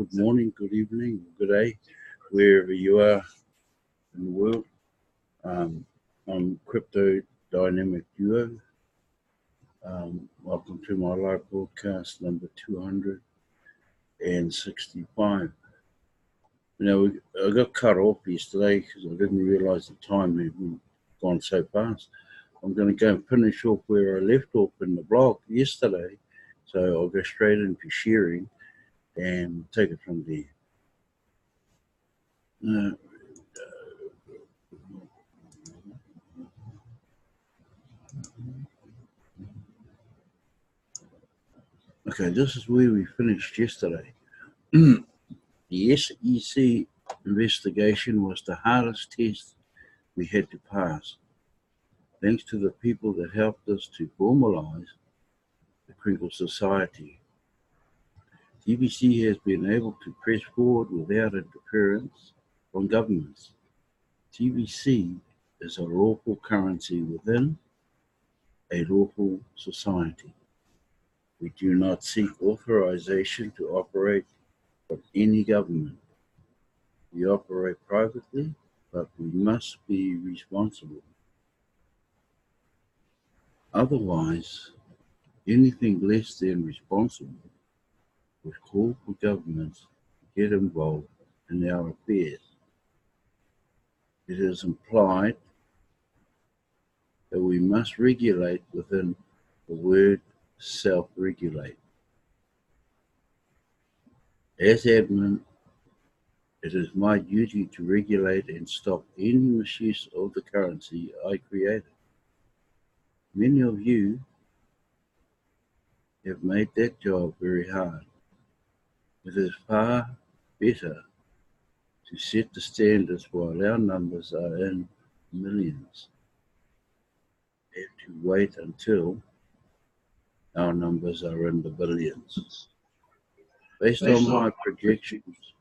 good morning, good evening, good day, wherever you are in the world. I'm Crypto Dynamic Duo. Welcome to my live broadcast number 265. I got cut off yesterday because I didn't realise the time had gone so fast. I'm going to go and finish off where I left off in the blog yesterday, so I'll go straight into sharing and take it from there. Okay, this is where we finished yesterday. The SEC investigation was the hardest test we had to pass, thanks to the people that helped us to formalize the Crinkle Society. TBC has been able to press forward without interference from governments. TBC is a lawful currency within a lawful society. We do not seek authorization to operate from any government. We operate privately, but we must be responsible. Otherwise, anything less than responsible would call for governments to get involved in our affairs. It is implied that we must regulate within the word self-regulate. As admin, it is my duty to regulate and stop any misuse of the currency I created. Many of you have made that job very hard. It is far better to set the standards while our numbers are in millions and to wait until our numbers are in the billions. Based on my projections,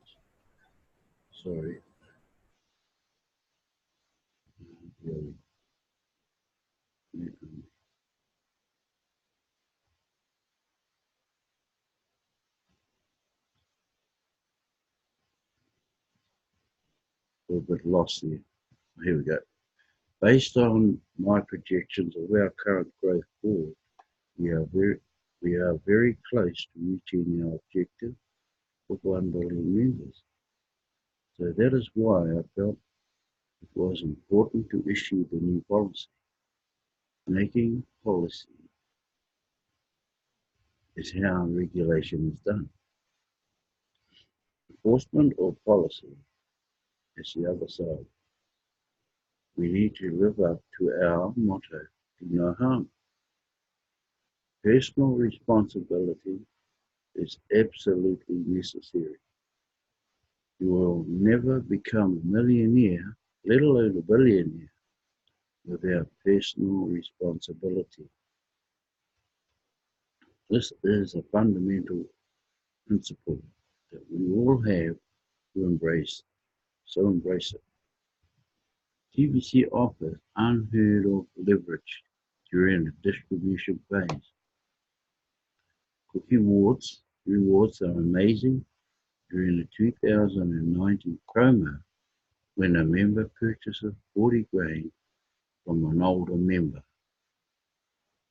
a little bit lost there. Here we go. Based on my projections of our current growth forward, we are very close to reaching our objective of 1 billion members. So that is why I felt it was important to issue the new policy. Making policy is how regulation is done. Enforcement of policy is the other side. We need to live up to our motto, do no harm. Personal responsibility is absolutely necessary. You will never become a millionaire, let alone a billionaire, without personal responsibility. This is a fundamental principle that we all have to embrace, so embrace it. TBC offers unheard of leverage during the distribution phase. Cookie rewards are amazing during the 2019 promo when a member purchases 40 grain from an older member.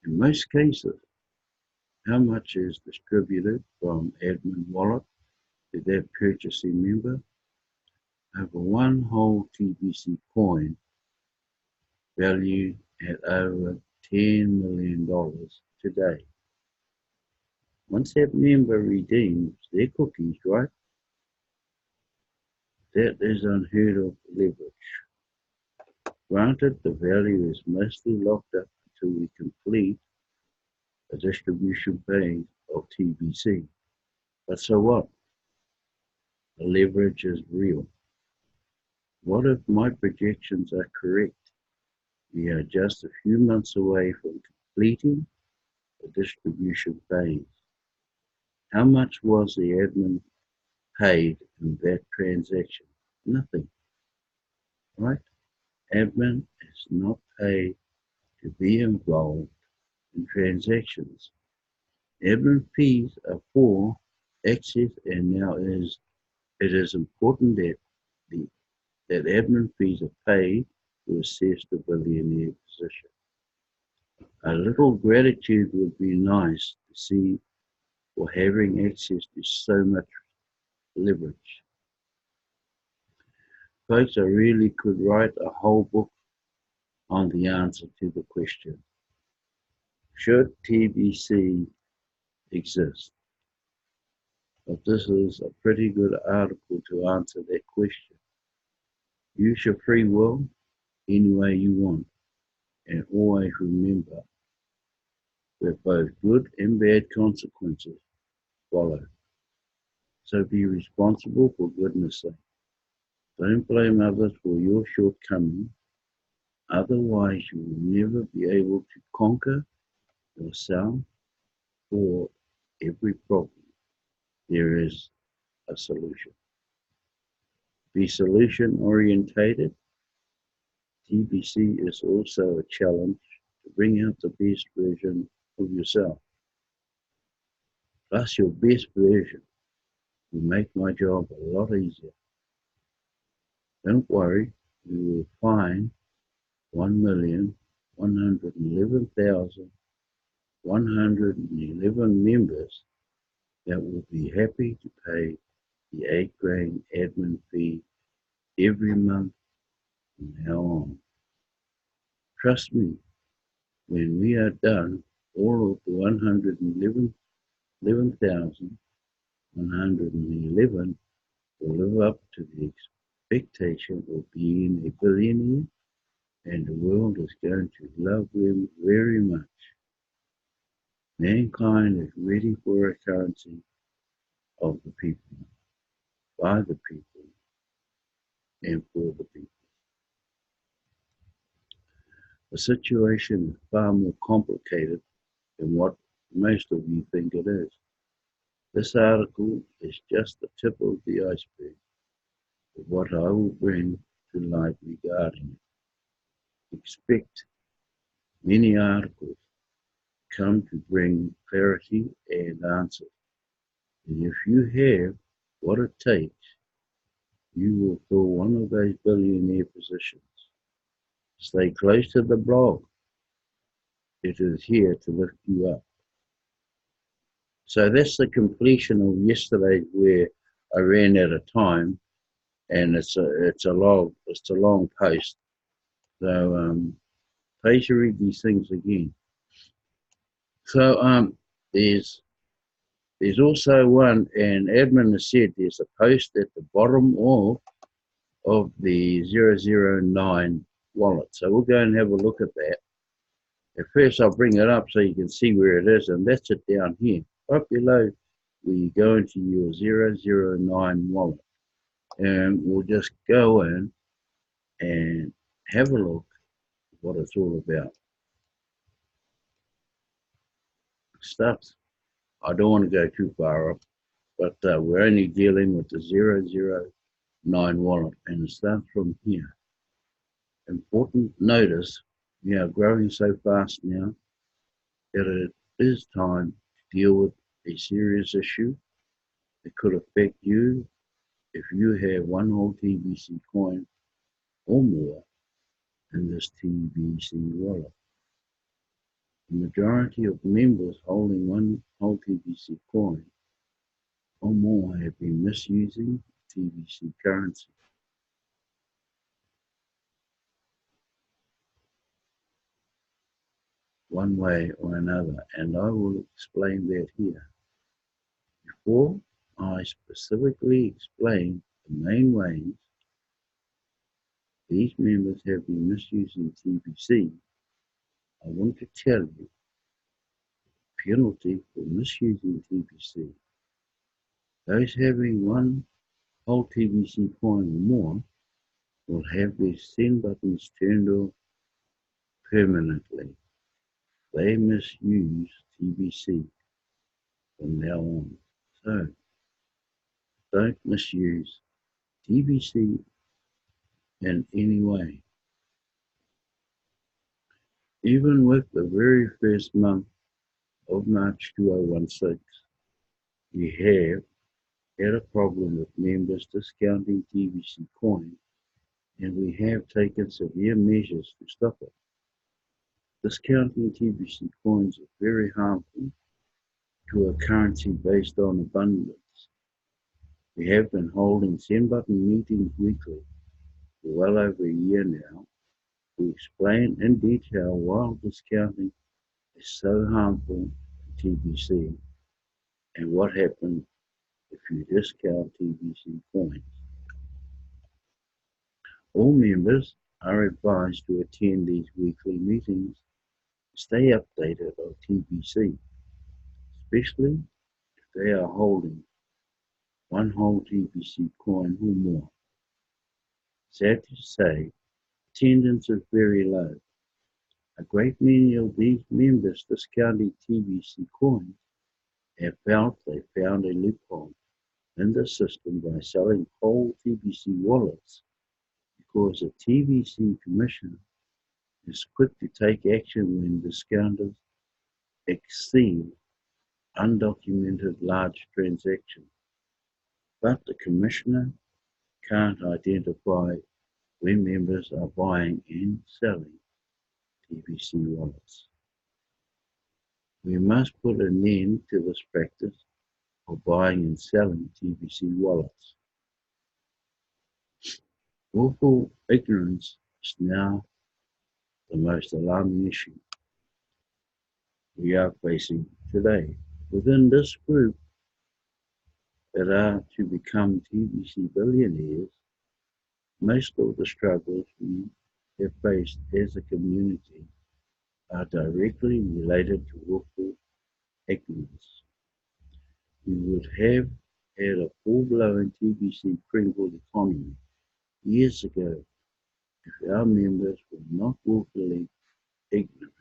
In most cases, how much is distributed from admin wallet to that purchasing member? Over one whole TBC coin, valued at over $10 million today. Once that member redeems their cookies, right? That is unheard of leverage. Granted, the value is mostly locked up until we complete the distribution phase of TBC. But so what? The leverage is real. What if my projections are correct? We are just a few months away from completing the distribution phase. How much was the admin paid in that transaction? Nothing, right? Admin is not paid to be involved in transactions. Admin fees are for access and now is It is important the, that admin fees are paid to assess the billionaire position. A little gratitude would be nice to see for having access to so much leverage. Folks, I really could write a whole book on the answer to the question, should TBC exist? But this is a pretty good article to answer that question. Use your free will any way you want, and always remember that both good and bad consequences follow. So be responsible for goodness sake. Don't blame others for your shortcomings, otherwise you will never be able to conquer yourself. For every problem, there is a solution. Be solution orientated. TBC is also a challenge to bring out the best version of yourself. Plus, your best version will make my job a lot easier. Don't worry, we will find 1,111,111 members that will be happy to pay the $8 grand admin fee every month from now on. Trust me, when we are done, all of the 111,111 will live up to the expectation of being a billionaire, and the world is going to love them very much. Mankind is ready for a currency of the people, by the people, and for the people. The situation is far more complicated than what most of you think it is. This article is just the tip of the iceberg of what I will bring to light regarding it. Expect many articles come to bring clarity and answers. And if you have what it takes, you will fill one of those billionaire positions. Stay close to the blog. It is here to lift you up. So that's the completion of yesterday, where I ran out of time, and it's a long post. So please read these things again. So there's also one, and admin has said there's a post at the bottom of the 009 wallet. So we'll go and have a look at that. At first I'll bring it up so you can see where it is, and that's it down here. Right below where you go into your 009 wallet. And we'll just go in and have a look at what it's all about. Stuff, I don't want to go too far up, but we're only dealing with the 009 wallet, and it starts from here. Important notice, we are growing so fast now that it is time to deal with a serious issue that could affect you if you have one whole TBC coin or more in this TBC wallet. The majority of members holding one whole TBC coin or more have been misusing TBC currency. One way or another, and I will explain that here. Before I specifically explain the main ways these members have been misusing TBC, I want to tell you the penalty for misusing TBC. Those having one whole TBC coin or more will have their send buttons turned off permanently. They misuse TBC from now on. So don't misuse TBC in any way. Even with the very first month of March 2016, we have had a problem with members discounting TBC coins, and we have taken severe measures to stop it. Discounting TBC coins is very harmful to a currency based on abundance. We have been holding 10-button meetings weekly for well over a year now to explain in detail why discounting is so harmful to TBC and what happens if you discount TBC coins. All members are advised to attend these weekly meetings to stay updated on TBC, especially if they are holding one whole TBC coin or more. Sad to say, attendance is very low. A great many of these members discounting TBC coins have felt they found a loophole in the system by selling whole TBC wallets because the TBC Commission is quick to take action when discounters exceed undocumented large transactions. But the Commissioner can't identify when members are buying and selling TBC wallets. We must put an end to this practice of buying and selling TBC wallets. Willful ignorance is now the most alarming issue we are facing today. Within this group that are to become TBC billionaires, most of the struggles we have faced as a community are directly related to willful ignorance. We would have had a full-blown TBC crinkled economy years ago if our members were not willfully ignorant.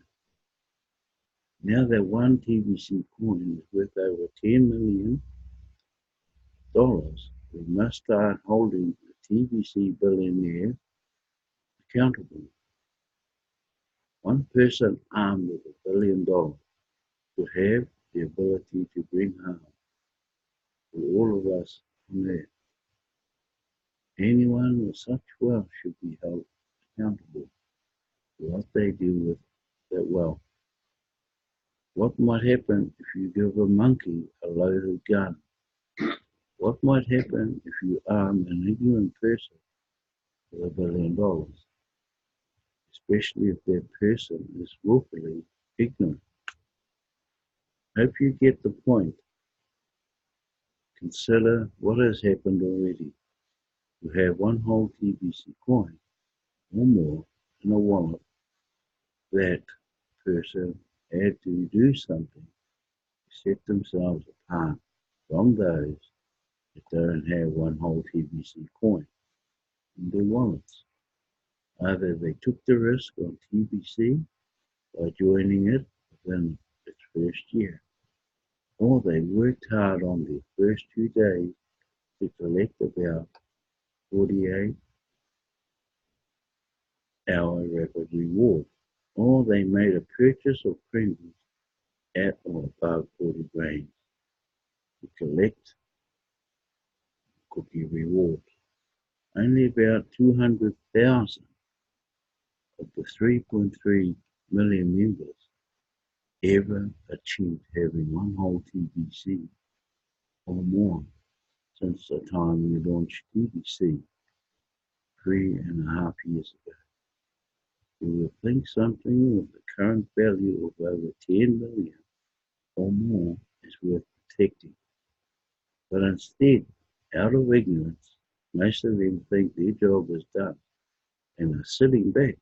Now that one TBC coin is worth over $10 million, we must start holding the TBC billionaire accountable. One person armed with $1 billion would have the ability to bring harm to all of us on earth. Anyone with such wealth should be held accountable for what they do with that wealth. What might happen if you give a monkey a loaded gun? What might happen if you arm an ignorant person with $1 billion, especially if that person is willfully ignorant? Hope you get the point. Consider what has happened already. You have one whole TBC coin or more in a wallet. That person had to do something to set themselves apart from those that don't have one whole TBC coin in their wallets. Either they took the risk on TBC by joining it within its first year, or they worked hard on their first 2 days to collect about 48-hour rapid reward, or they made a purchase of premiums at or above 40 grains to collect cookie reward. Only about 200,000 of the 3.3 million members ever achieved having one whole TBC or more since the time we launched TBC 3.5 years ago. You would think something with the current value of over 10 million or more is worth protecting. But instead, out of ignorance, most of them think their job is done and are sitting back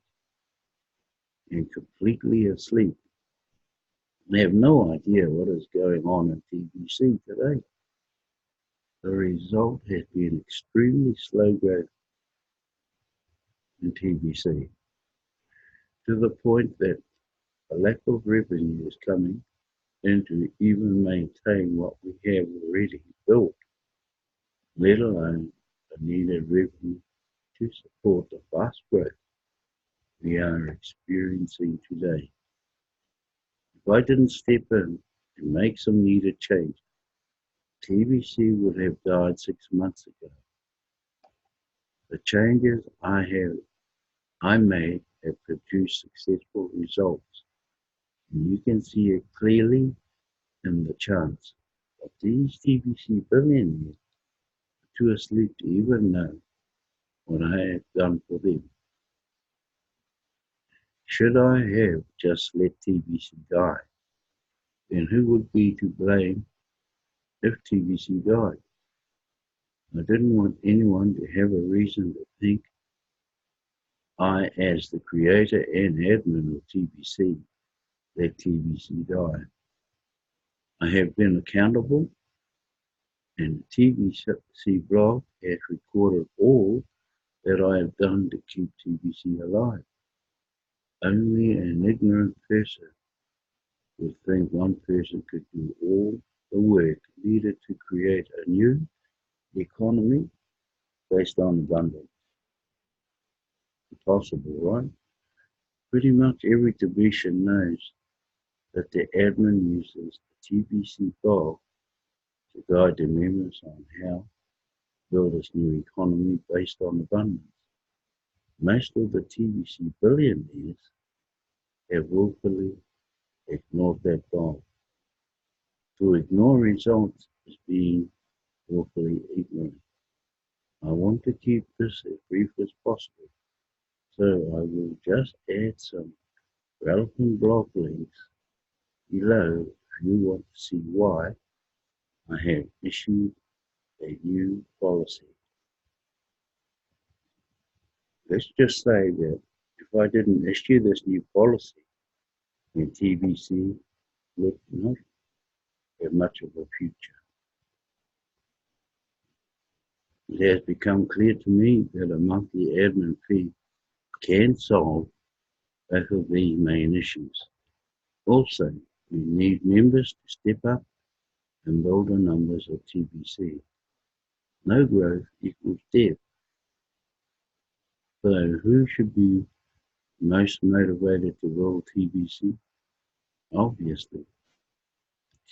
and completely asleep. They have no idea what is going on in TBC today. The result has been extremely slow growth in TBC, to the point that a lack of revenue is coming in to even maintain what we have already built, let alone the needed revenue to support the fast growth we are experiencing today. If I didn't step in and make some needed change, TBC would have died 6 months ago. The changes I made have produced successful results, and you can see it clearly in the charts. But these TBC billionaires are too asleep to even know what I have done for them. Should I have just let TBC die, then who would be to blame if TBC died? I didn't want anyone to have a reason to think I, as the creator and admin of TBC, let TBC die. I have been accountable, and the TBC blog has recorded all that I have done to keep TBC alive. Only an ignorant person would think one person could do all the work needed to create a new economy based on abundance. Impossible, right? Pretty much every division knows that the admin uses the TBC blog to guide the members on how to build this new economy based on abundance. Most of the TBC billionaires have willfully ignored that blog. To ignore results is being willfully ignorant. I want to keep this as brief as possible, so I will just add some relevant blog links below if you want to see why I have issued a new policy. Let's just say that if I didn't issue this new policy, then TBC would not have much of a future. It has become clear to me that a monthly admin fee can solve both of these main issues. Also, we need members to step up and build the numbers of TBC. No growth equals death. So who should be most motivated to build TBC? Obviously,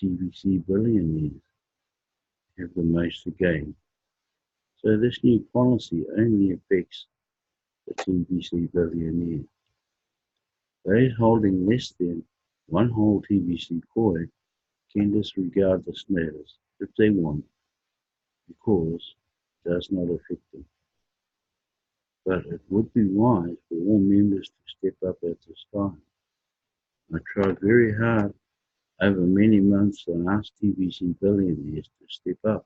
TBC billionaires have the most to gain. So this new policy only affects the TBC billionaires. Those holding less than one whole TBC coin can disregard the status if they want, because it does not affect them. But it would be wise for all members to step up at this time. I tried very hard over many months to ask TBC billionaires to step up,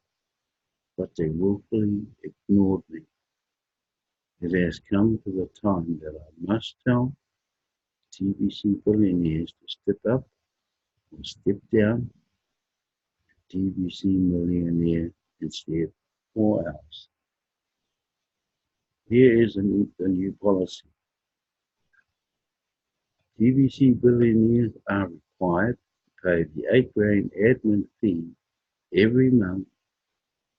but they willfully ignored me. It has come to the time that I must tell TBC billionaires to step up or step down to TBC millionaire instead, or else. Here is the new policy. TBC billionaires are required to pay the $8 admin fee every month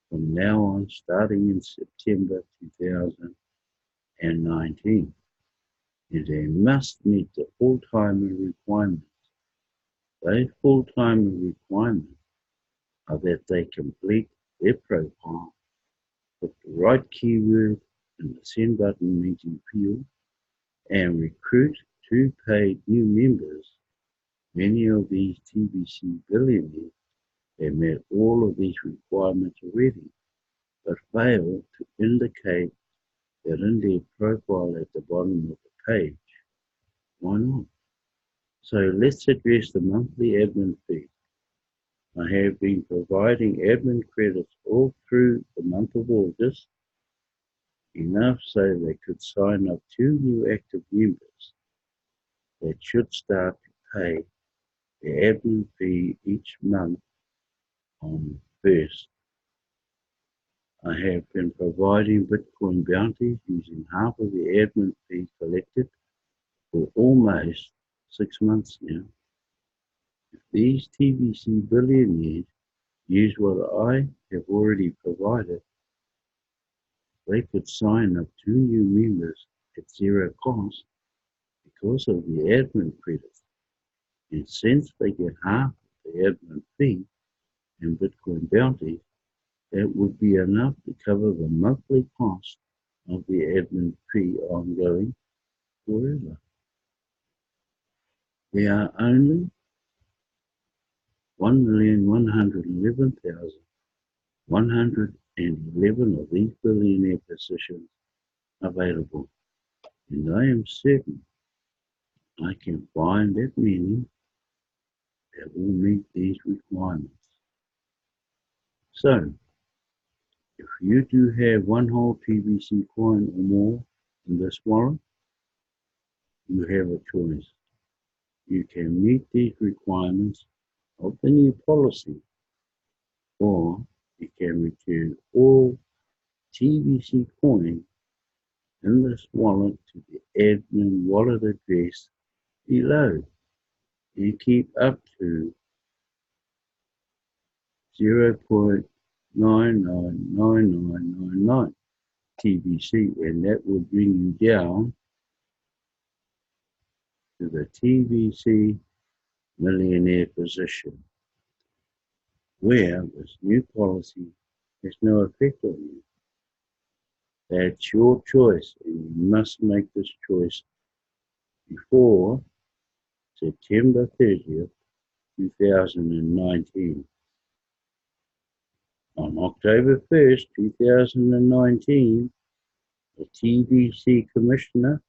from now on, starting in September 2019. And they must meet the full-timer requirements. Those full-timer requirements are that they complete their profile, put the right keyword in the send button meeting field, and recruit 2 paid new members. Many of these TBC billionaires have met all of these requirements already, but fail to indicate that in their profile at the bottom of the page. Why not? So let's address the monthly admin fee. I have been providing admin credits all through the month of August, enough so they could sign up 2 new active members that should start to pay the admin fee each month on the 1st. I have been providing Bitcoin bounties using half of the admin fee collected for almost 6 months now. If these TBC billionaires use what I have already provided, they could sign up 2 new members at 0 cost because of the admin credits. And since they get half of the admin fee, and Bitcoin bounty, that would be enough to cover the monthly cost of the admin fee ongoing forever. There are only 1,111,111 of these billionaire positions available, and I am certain I can find that many that will meet these requirements. So, if you do have one whole TBC coin or more in this wallet, you have a choice. You can meet these requirements of the new policy, or you can return all TBC coin in this wallet to the admin wallet address below and keep up to 0.999999 TBC, and that will bring you down to the TBC millionaire position, where this new policy has no effect on you. That's your choice, and you must make this choice before September 30th, 2019. On October 1st, 2019, the TBC Commissioner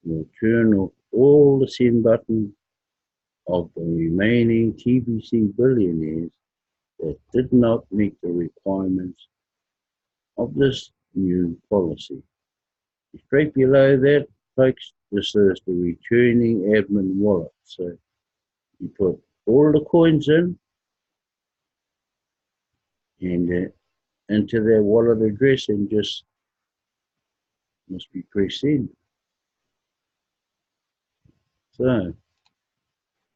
will turn off all the send button of the remaining TBC billionaires that did not meet the requirements of this new policy. Straight below that, folks, this is the returning admin wallet. So you put all the coins in and into their wallet address and just must be pressed send. So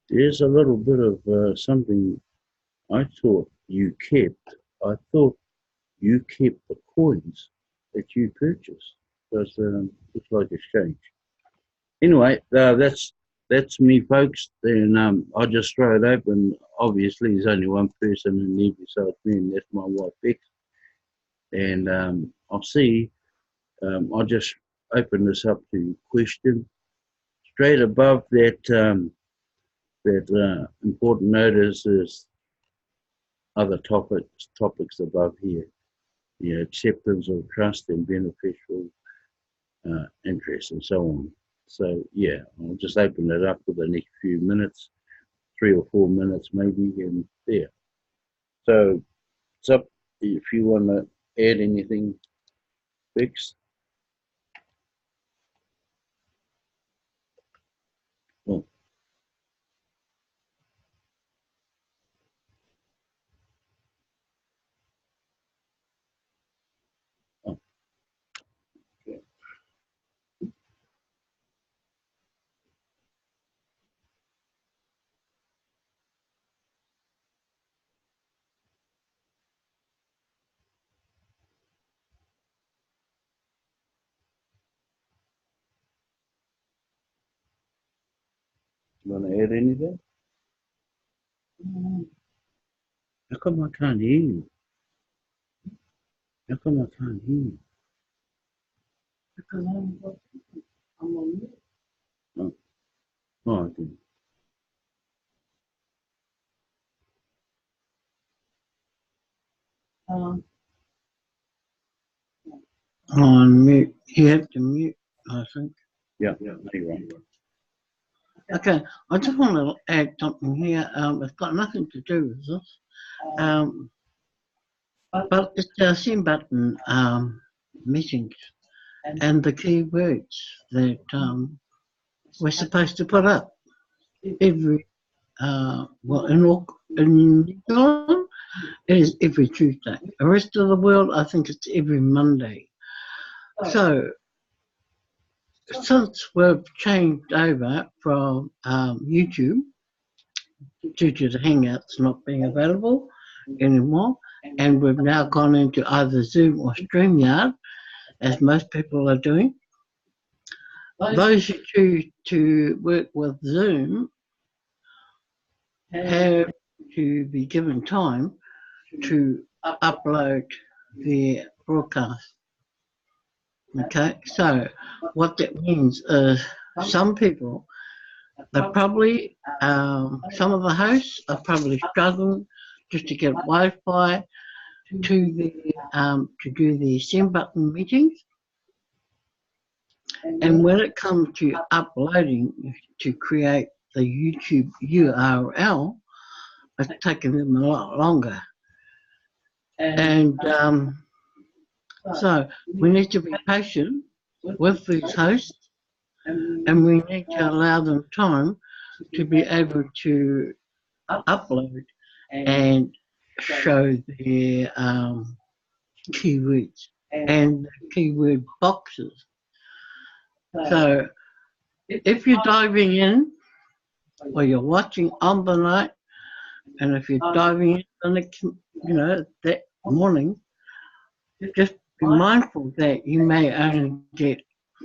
there's a little bit of something I thought you kept. I thought you kept the coins that you purchased. Because looks like it's changed. Anyway, that's me, folks. Then I'll just throw it open. Obviously, there's only one person in there besides me, and that's my wife, Bex. And I'll see. I'll just open this up to question. Straight above that important notice is other topics above here. The acceptance of trust and beneficial interest and so on. So yeah, I'll just open it up for the next few minutes, 3 or 4 minutes maybe, and there. So it's up if you want to add anything, Bex. Oh. Oh. Okay. You want to add anything? How come I can't hear you? How come I can't hear you? Because I'm on mute. Oh, oh, I didn't. On mute. You have to mute, I think. Yeah, you're right. Okay, I just want to add something here. It's got nothing to do with this. But it's the send button meetings and the key words that we're supposed to put up every, in New Zealand, it is every Tuesday. The rest of the world, I think it's every Monday. So, since we've changed over from YouTube due to the Hangouts not being available anymore, and we've now gone into either Zoom or StreamYard, as most people are doing, those who choose to work with Zoom have to be given time to upload their broadcast. Okay, so what that means is some people, they're probably, some of the hosts are probably struggling just to get Wi-Fi to do the send button meetings. And when it comes to uploading to create the YouTube URL, it's taken them a lot longer. And so we need to be patient with these hosts, and we need to allow them time to be able to upload and show their keywords and the keyword boxes. So if you're diving in or you're watching on the night, and if you're diving in the next, that morning, just be mindful that you may only get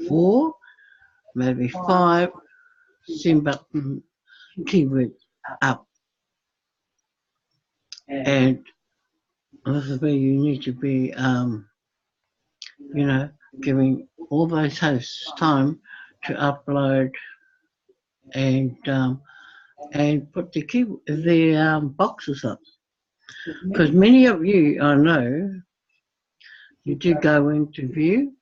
4, maybe 5 send button keywords up. And this is where you need to be, giving all those hosts time to upload and put the boxes up. Because many of you, I know, you do go into view,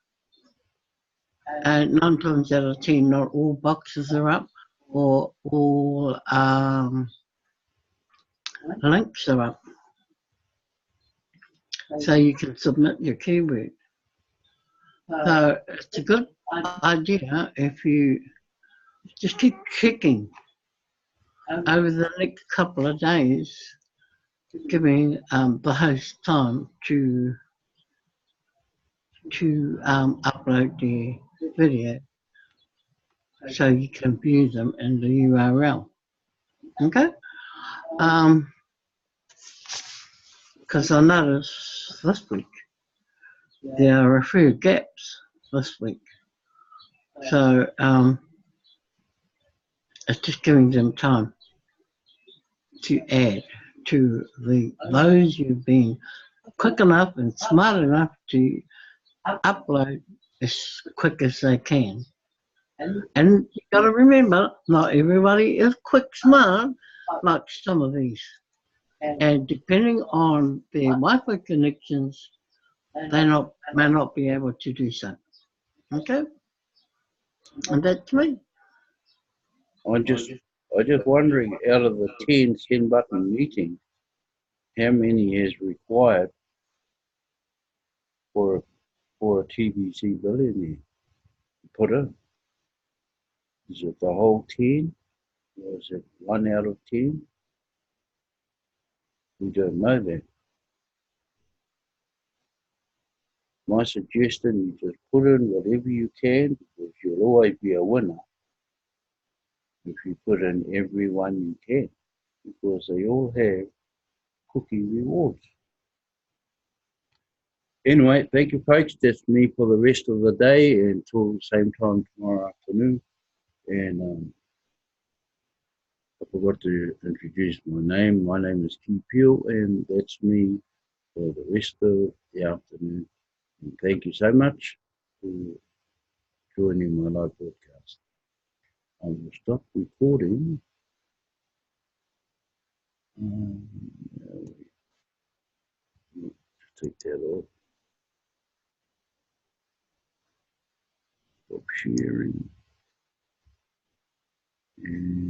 and 9 times out of 10, not all boxes are up or all links are up. So you can submit your keyword. So it's a good idea if you just keep checking over the next couple of days, giving the host time to upload their video so you can view them in the URL. Okay? Because I noticed this week there are a few gaps this week. So it's just giving them time to add to those who've been quick enough and smart enough to upload as quick as they can. And you got to remember, not everybody is quick smart like some of these. And depending on their Wi-Fi connections, they may not be able to do so. Okay? And that's me. I'm just wondering, out of the 10 send button meetings, how many is required for a TBC billionaire to put in? Is it the whole 10? Or is it 1 out of 10? We don't know that. My suggestion, you just put in whatever you can, because you'll always be a winner if you put in everyone you can, because they all have cookie rewards. Anyway, thank you folks. That's me for the rest of the day until the same time tomorrow afternoon. And I forgot to introduce my name. My name is T Peel, and that's me for the rest of the afternoon. And thank you so much for joining my live broadcast. I will stop recording. Take that off. Stop sharing. And